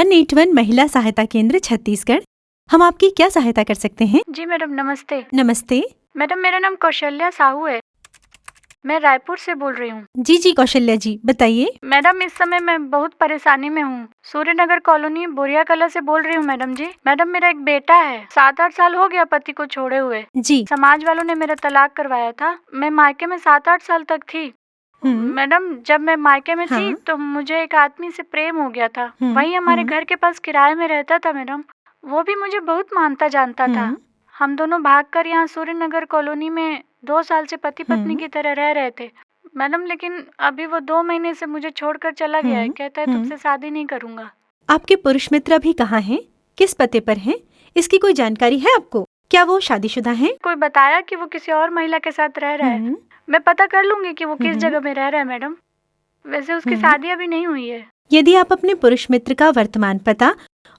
181 महिला सहायता केंद्र छत्तीसगढ़। हम आपकी क्या सहायता कर सकते हैं? जी मैडम नमस्ते। नमस्ते। मैडम मेरा नाम कौशल्या साहू है, मैं रायपुर से बोल रही हूँ। जी कौशल्या जी, बताइए। मैडम इस समय मैं बहुत परेशानी में हूँ। सूर्यनगर कॉलोनी बोरिया कला से बोल रही हूँ मैडम जी। मैडम मेरा एक बेटा है, 7-8 साल हो गया पति को छोड़े हुए। जी। समाज वालों ने मेरा तलाक करवाया था। मैं मायके में 7-8 साल तक थी। मैडम जब मैं मायके में थी तो मुझे एक आदमी से प्रेम हो गया था। वही हमारे घर के पास किराए में रहता था मैडम। वो भी मुझे बहुत मानता जानता था। हम दोनों भागकर यहाँ सूर्यनगर कॉलोनी में 2 साल से पति पत्नी की तरह रह रहे थे मैडम। लेकिन अभी वो 2 महीने से मुझे छोड़कर चला गया है। कहता है तुमसे शादी नहीं करूँगा। आपके पुरुष मित्र अभी कहाँ हैं? किस पते पर हैं? इसकी कोई जानकारी है आपको? क्या वो शादीशुदा हैं? कोई बताया कि वो किसी और महिला के साथ रह रहा है। मैं पता कर लूंगी कि वो किस जगह में रह रहा है मैडम। वैसे उसकी शादी अभी नहीं हुई है। यदि आप अपने पुरुष मित्र का वर्तमान पता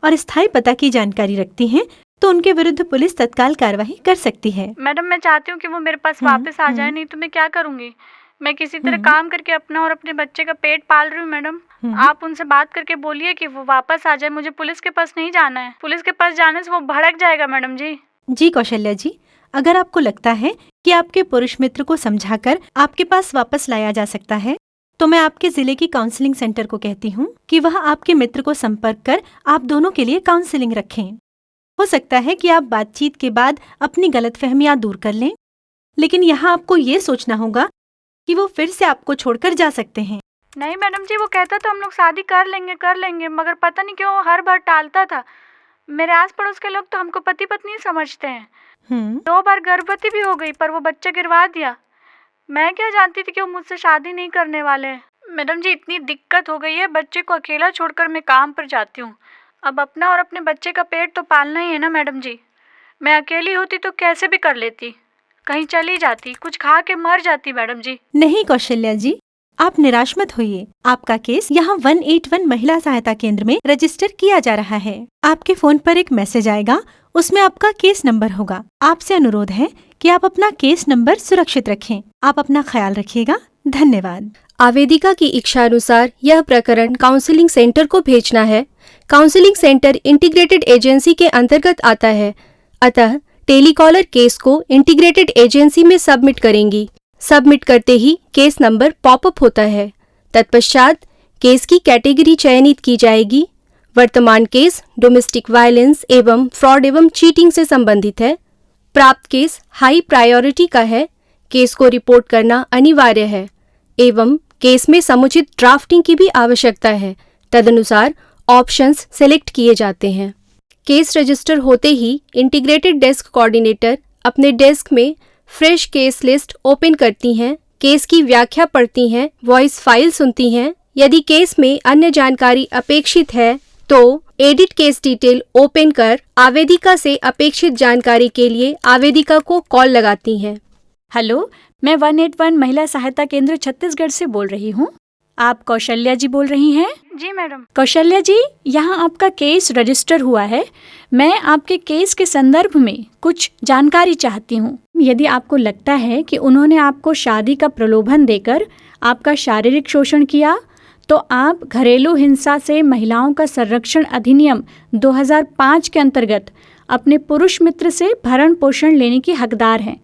और स्थायी पता की जानकारी रखती हैं, तो उनके विरुद्ध पुलिस तत्काल कार्रवाई कर सकती है। मैडम मैं चाहती हूँ कि वो मेरे पास वापस आ जाए, नहीं तो मैं क्या करूँगी। मैं किसी तरह काम करके अपना और अपने बच्चे का पेट पाल रही हूँ मैडम। आप उनसे बात करके बोलिए कि वो वापस आ जाए। मुझे पुलिस के पास नहीं जाना है। पुलिस के पास जाने से वो भड़क जाएगा मैडम जी। जी कौशल्या जी, अगर आपको लगता है कि आपके पुरुष मित्र को समझाकर आपके पास वापस लाया जा सकता है, तो मैं आपके जिले की काउंसलिंग सेंटर को कहती हूँ कि वह आपके मित्र को संपर्क कर आप दोनों के लिए काउंसलिंग रखें। हो सकता है कि आप बातचीत के बाद अपनी गलतफहमियां दूर कर लें, लेकिन यहाँ आपको ये सोचना होगा कि वो फिर से आपको छोड़कर जा सकते हैं। नहीं मैडम जी, वो कहता तो हम लोग शादी कर लेंगे, मगर पता नहीं क्यों हर बार टालता था। मेरे आस पड़ोस के लोग तो हमको पति पत्नी समझते हैं। 2 बार गर्भवती भी हो गई, पर वो बच्चा गिरवा दिया। मैं क्या जानती थी कि वो मुझसे शादी नहीं करने वाले हैं। मैडम जी इतनी दिक्कत हो गई है, बच्चे को अकेला छोड़कर मैं काम पर जाती हूँ। अब अपना और अपने बच्चे का पेट तो पालना ही है ना मैडम जी। मैं अकेली होती तो कैसे भी कर लेती, कहीं चली जाती, कुछ खा के मर जाती मैडम जी। नहीं कौशल्या जी, आप निराश मत होइए। आपका केस यहाँ 181 महिला सहायता केंद्र में रजिस्टर किया जा रहा है। आपके फोन पर एक मैसेज आएगा, उसमें आपका केस नंबर होगा। आपसे अनुरोध है कि आप अपना केस नंबर सुरक्षित रखें। आप अपना ख्याल रखिएगा। धन्यवाद। आवेदिका की इच्छानुसार यह प्रकरण काउंसलिंग सेंटर को भेजना है। काउंसलिंग सेंटर इंटीग्रेटेड एजेंसी के अंतर्गत आता है, अतः टेलीकॉलर केस को इंटीग्रेटेड एजेंसी में सबमिट करेंगी। सबमिट करते ही केस नंबर पॉपअप होता है। तत्पश्चात केस की कैटेगरी चयनित की जाएगी। वर्तमान केस डोमेस्टिक वायलेंस एवं फ्रॉड एवं चीटिंग से संबंधित है। प्राप्त केस हाई प्रायोरिटी का है। केस को रिपोर्ट करना अनिवार्य है एवं केस में समुचित ड्राफ्टिंग की भी आवश्यकता है। तदनुसार ऑप्शंस सेलेक्ट किए जाते हैं। केस रजिस्टर होते ही इंटीग्रेटेड डेस्क कोऑर्डिनेटर अपने डेस्क में फ्रेश केस लिस्ट ओपन करती हैं, केस की व्याख्या पढ़ती हैं, वॉइस फाइल सुनती हैं। यदि केस में अन्य जानकारी अपेक्षित है तो एडिट केस डिटेल ओपन कर आवेदिका से अपेक्षित जानकारी के लिए आवेदिका को कॉल लगाती हैं। हेलो, मैं 181 महिला सहायता केंद्र छत्तीसगढ़ से बोल रही हूँ। आप कौशल्या जी बोल रही हैं? जी मैडम। कौशल्या जी, यहाँ आपका केस रजिस्टर हुआ है। मैं आपके केस के संदर्भ में कुछ जानकारी चाहती हूँ। यदि आपको लगता है कि उन्होंने आपको शादी का प्रलोभन देकर आपका शारीरिक शोषण किया, तो आप घरेलू हिंसा से महिलाओं का संरक्षण अधिनियम 2005 के अंतर्गत अपने पुरुष मित्र से भरण पोषण लेने की हकदार हैं।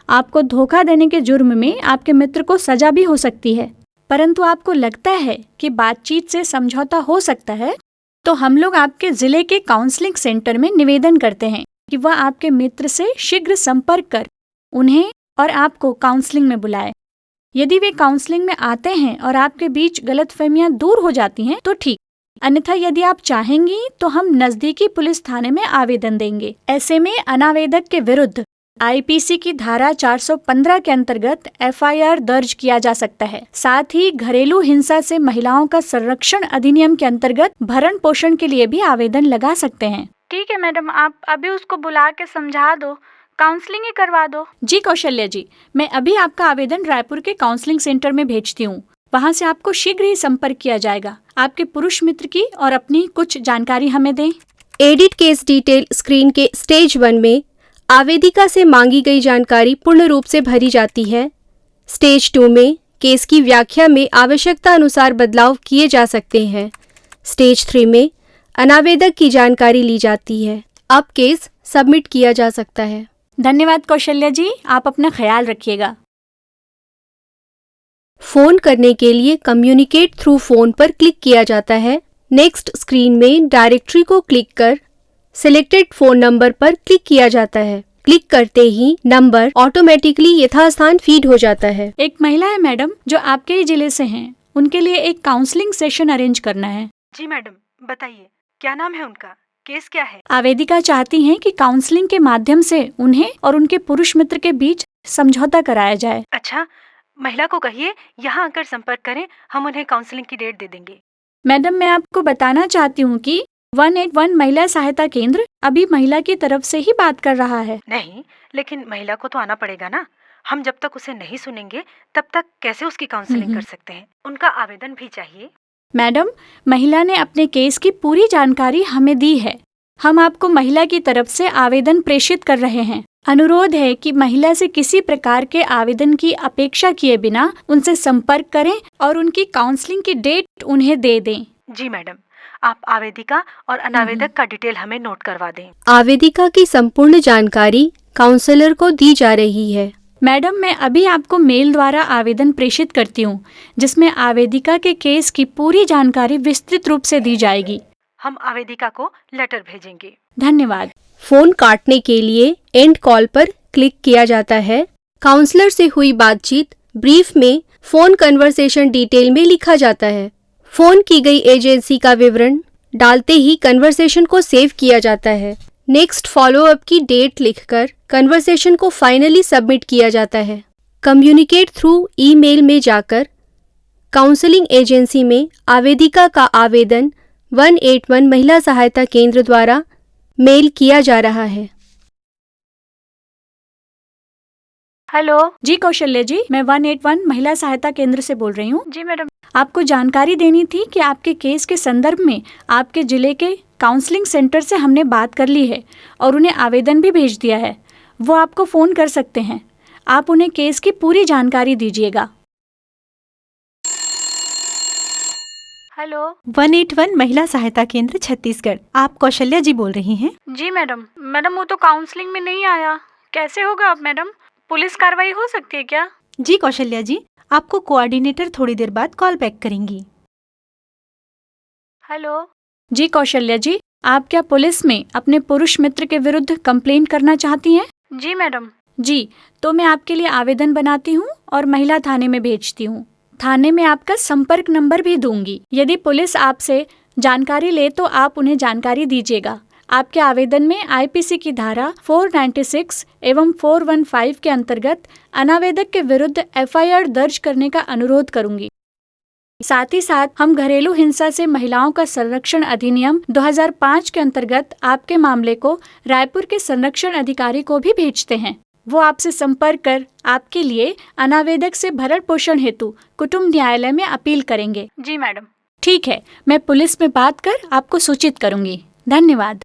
आपको धोखा देने के जुर्म में आपके मित्र को सजा भी हो सकती है। परंतु आपको लगता है कि बातचीत से समझौता हो सकता है, तो हम लोग आपके जिले के काउंसलिंग सेंटर में निवेदन करते हैं कि वह आपके मित्र से शीघ्र संपर्क कर उन्हें और आपको काउंसलिंग में बुलाए। यदि वे काउंसलिंग में आते हैं और आपके बीच गलतफहमियां दूर हो जाती हैं तो ठीक, अन्यथा यदि आप चाहेंगी तो हम नजदीकी पुलिस थाने में आवेदन देंगे। ऐसे में अनावेदक के विरुद्ध आईपीसी की धारा 415 के अंतर्गत एफआईआर दर्ज किया जा सकता है। साथ ही घरेलू हिंसा से महिलाओं का संरक्षण अधिनियम के अंतर्गत भरण पोषण के लिए भी आवेदन लगा सकते हैं। ठीक है मैडम, आप अभी उसको बुला के समझा दो, काउंसलिंग ही करवा दो। जी कौशल्या जी, मैं अभी आपका आवेदन रायपुर के काउंसलिंग सेंटर में भेजती हूँ। वहाँ से आपको शीघ्र ही संपर्क किया जाएगा। आपके पुरुष मित्र की और अपनी कुछ जानकारी हमें दें। एडिट केस डिटेल स्क्रीन के स्टेज 1 में आवेदिका से मांगी गई जानकारी पूर्ण रूप से भरी जाती है। स्टेज 2 में केस की व्याख्या में आवश्यकता अनुसार बदलाव किए जा सकते हैं। स्टेज 3 में अनावेदक की जानकारी ली जाती है। अब केस सबमिट किया जा सकता है। धन्यवाद कौशल्या जी, आप अपना ख्याल रखिएगा। फोन करने के लिए कम्युनिकेट थ्रू फोन पर क्लिक किया जाता है। नेक्स्ट स्क्रीन में डायरेक्टरी को क्लिक कर सिलेक्टेड फोन नंबर पर क्लिक किया जाता है। क्लिक करते ही नंबर ऑटोमेटिकली यथास्थान फीड हो जाता है। एक महिला है मैडम जो आपके ही जिले से हैं, उनके लिए एक काउंसलिंग सेशन अरेंज करना है। जी मैडम, बताइए क्या नाम है उनका, केस क्या है? आवेदिका चाहती हैं कि काउंसलिंग के माध्यम से उन्हें और उनके पुरुष मित्र के बीच समझौता कराया जाए। अच्छा, महिला को कहिए यहाँ आकर संपर्क करें, हम उन्हें काउंसलिंग की डेट दे देंगे। मैडम, मैं आपको बताना चाहती हूँ कि 181 महिला सहायता केंद्र अभी महिला की तरफ से ही बात कर रहा है। नहीं, लेकिन महिला को तो आना पड़ेगा ना। हम जब तक उसे नहीं सुनेंगे तब तक कैसे उसकी काउंसलिंग कर सकते हैं? उनका आवेदन भी चाहिए। मैडम, महिला ने अपने केस की पूरी जानकारी हमें दी है। हम आपको महिला की तरफ से आवेदन प्रेषित कर रहे हैं। अनुरोध है कि महिला से किसी प्रकार के आवेदन की अपेक्षा किए बिना उनसे संपर्क करें और उनकी काउंसलिंग की डेट उन्हें दे दें। जी मैडम, आप आवेदिका और अनावेदक का डिटेल हमें नोट करवा दें। आवेदिका की संपूर्ण जानकारी काउंसलर को दी जा रही है। मैडम, मैं अभी आपको मेल द्वारा आवेदन प्रेषित करती हूँ, जिसमें आवेदिका के केस की पूरी जानकारी विस्तृत रूप से दी जाएगी। हम आवेदिका को लेटर भेजेंगे। धन्यवाद। फोन काटने के लिए एंड कॉल पर क्लिक किया जाता है। काउंसलर से हुई बातचीत ब्रीफ में फोन कन्वर्सेशन डिटेल में लिखा जाता है। फोन की गई एजेंसी का विवरण डालते ही कन्वर्सेशन को सेव किया जाता है। नेक्स्ट फॉलोअप की डेट लिखकर कन्वर्सेशन को फाइनली सबमिट किया जाता है। कम्युनिकेट थ्रू ईमेल में जाकर काउंसलिंग एजेंसी में आवेदिका का आवेदन 181 महिला सहायता केंद्र द्वारा मेल किया जा रहा है। हेलो जी कौशल्या जी, मैं 181 महिला सहायता केंद्र से बोल रही हूँ। जी मैडम, आपको जानकारी देनी थी कि आपके केस के संदर्भ में आपके जिले के काउंसलिंग सेंटर से हमने बात कर ली है और उन्हें आवेदन भी भेज दिया है। वो आपको फ़ोन कर सकते हैं। आप उन्हें केस की पूरी जानकारी दीजिएगा। हेलो 181 महिला सहायता केंद्र छत्तीसगढ़, आप कौशल्या जी बोल रही हैं? जी मैडम, वो तो काउंसलिंग में नहीं आया। कैसे होगा अब मैडम? पुलिस कार्रवाई हो सकती है क्या? जी कौशल्या जी, आपको कोऑर्डिनेटर थोड़ी देर बाद कॉल बैक करेंगी। हेलो जी कौशल्या जी, आप क्या पुलिस में अपने पुरुष मित्र के विरुद्ध कंप्लेन करना चाहती हैं? जी मैडम। जी, तो मैं आपके लिए आवेदन बनाती हूँ और महिला थाने में भेजती हूँ। थाने में आपका संपर्क नंबर भी दूंगी। यदि पुलिस आपसे जानकारी ले तो आप उन्हें जानकारी दीजिएगा। आपके आवेदन में आईपीसी की धारा 496 एवं 415 के अंतर्गत अनावेदक के विरुद्ध एफआईआर दर्ज करने का अनुरोध करूंगी। साथ ही साथ हम घरेलू हिंसा से महिलाओं का संरक्षण अधिनियम 2005 के अंतर्गत आपके मामले को रायपुर के संरक्षण अधिकारी को भी भेजते हैं। वो आपसे संपर्क कर आपके लिए अनावेदक से भरण पोषण हेतु कुटुंब न्यायालय में अपील करेंगे। जी मैडम। ठीक है, मैं पुलिस में बात कर आपको सूचित करूंगी। धन्यवाद।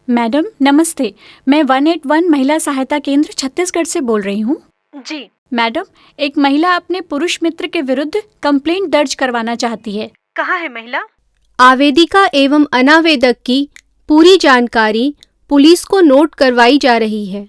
मैडम नमस्ते, मैं 181 महिला सहायता केंद्र छत्तीसगढ़ से बोल रही हूँ। जी मैडम, एक महिला अपने पुरुष मित्र के विरुद्ध कंप्लेंट दर्ज करवाना चाहती है। कहाँ है महिला? आवेदिका एवं अनावेदक की पूरी जानकारी पुलिस को नोट करवाई जा रही है।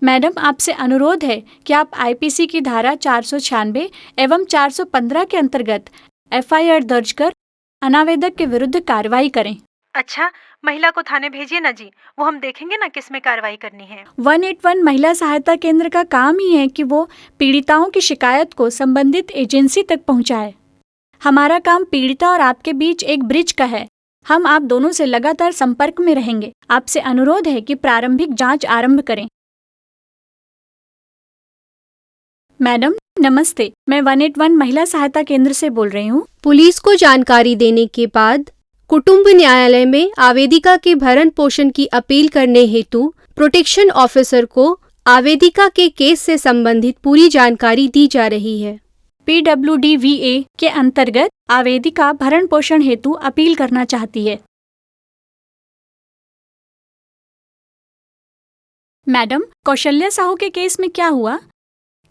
मैडम, आपसे अनुरोध है कि आप आईपीसी की धारा 496 एवं 415 के अंतर्गत एफआईआर दर्ज कर अनावेदक के विरुद्ध कार्रवाई करें। अच्छा, महिला को थाने भेजिए ना जी, वो हम देखेंगे ना किस में कार्रवाई करनी है। 181 महिला सहायता केंद्र का काम ही है कि वो पीड़िताओं की शिकायत को संबंधित एजेंसी तक पहुंचाए। हमारा काम पीड़िता और आपके बीच एक ब्रिज का है। हम आप दोनों से लगातार संपर्क में रहेंगे। आपसे अनुरोध है कि प्रारंभिक जांच आरंभ करें। मैडम नमस्ते, मैं 181 महिला सहायता केंद्र से बोल रही हूँ। पुलिस को जानकारी देने के बाद कुटुंब न्यायालय में आवेदिका के भरण पोषण की अपील करने हेतु प्रोटेक्शन ऑफिसर को आवेदिका के केस से संबंधित पूरी जानकारी दी जा रही है। PWDVA के अंतर्गत आवेदिका भरण पोषण हेतु अपील करना चाहती है। मैडम, कौशल्या साहू के केस में क्या हुआ?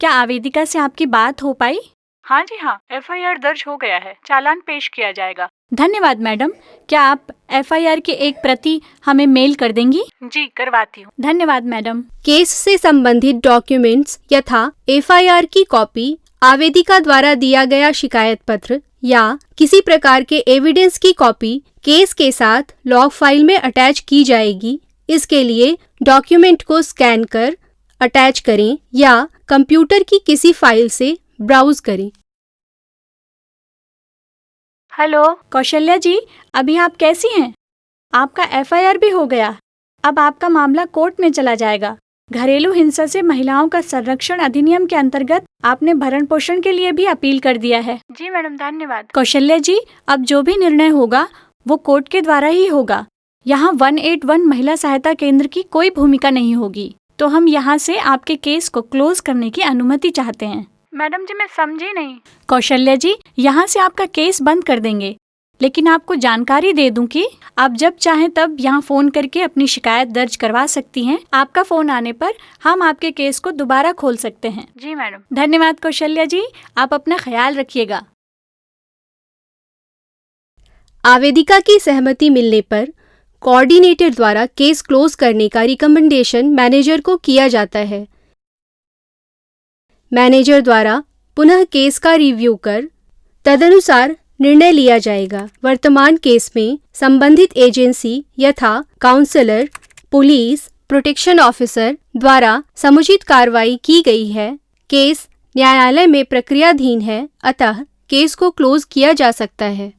क्या आवेदिका से आपकी बात हो पाई? हाँ जी हाँ, एफआईआर दर्ज हो गया है। चालान पेश किया जाएगा। धन्यवाद मैडम। क्या आप FIR की एक प्रति हमें मेल कर देंगी? जी करवाती हूँ। धन्यवाद मैडम। केस से संबंधित डॉक्यूमेंट्स यथा FIR की कॉपी, आवेदिका द्वारा दिया गया शिकायत पत्र या किसी प्रकार के एविडेंस की कॉपी केस के साथ लॉग फाइल में अटैच की जाएगी। इसके लिए डॉक्यूमेंट को स्कैन कर अटैच करें या कंप्यूटर की किसी फाइल से ब्राउज करें। हेलो। कौशल्या जी, अभी आप कैसी हैं? आपका FIR भी हो गया। अब आपका मामला कोर्ट में चला जाएगा। घरेलू हिंसा से महिलाओं का संरक्षण अधिनियम के अंतर्गत आपने भरण पोषण के लिए भी अपील कर दिया है। जी मैडम धन्यवाद। कौशल्या जी, अब जो भी निर्णय होगा वो कोर्ट के द्वारा ही होगा। यहाँ 181 महिला सहायता केंद्र की कोई भूमिका नहीं होगी। तो हम यहाँ से आपके केस को क्लोज करने की अनुमति चाहते हैं। मैडम जी मैं समझी नहीं। कौशल्या जी, यहाँ से आपका केस बंद कर देंगे, लेकिन आपको जानकारी दे दूं कि आप जब चाहें तब यहाँ फोन करके अपनी शिकायत दर्ज करवा सकती हैं। आपका फोन आने पर हम आपके केस को दोबारा खोल सकते हैं। जी मैडम। धन्यवाद कौशल्या जी, आप अपना ख्याल रखिएगा। आवेदिका की सहमति मिलने पर कोऑर्डिनेटर द्वारा केस क्लोज करने का रिकमेंडेशन मैनेजर को किया जाता है। मैनेजर द्वारा पुनः केस का रिव्यू कर तदनुसार निर्णय लिया जाएगा। वर्तमान केस में संबंधित एजेंसी यथा काउंसलर, पुलिस, प्रोटेक्शन ऑफिसर द्वारा समुचित कार्रवाई की गई है। केस न्यायालय में प्रक्रियाधीन है, अतः केस को क्लोज किया जा सकता है।